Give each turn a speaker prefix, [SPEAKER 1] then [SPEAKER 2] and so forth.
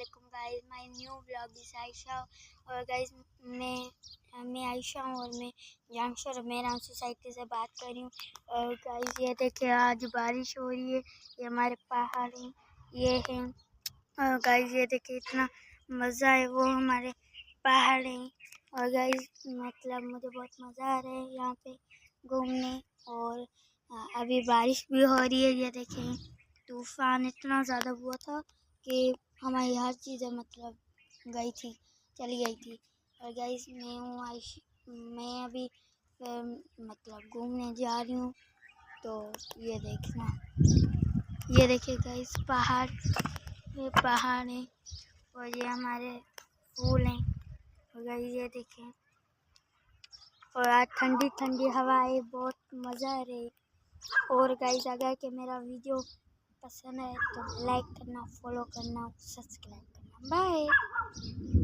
[SPEAKER 1] वालेकुम guys, my new vlog इस आयशा। और गाइस मैं आयशा हूँ और मैं जंक्शन मेरा सोसाइटी से बात कर रही हूँ। और गाइस ये देखिए आज बारिश हो रही है, ये हमारे पहाड़ हैं, ये हैं। और गाइस ये देखिए इतना मज़ा है, वो हमारे पहाड़ हैं। और गाइस मतलब मुझे बहुत मज़ा आ रहा है यहाँ पे घूमने। और अभी बारिश भी हो रही है, ये देखें तूफान इतना ज़्यादा हुआ था कि हमारी हर चीज़ें मतलब चली गई थी। और गाइस मैं अभी मतलब घूमने जा रही हूँ। तो ये देखना, ये देखिए गाइस पहाड़, ये पहाड़ है और ये हमारे फूल हैं। और गाइस ये देखें, और आज ठंडी ठंडी हवा है, बहुत मज़ा आ रही। और गाइस अगर के मेरा वीडियो पसंद है तो लाइक करना, फॉलो करना, सब्सक्राइब करना। बाय।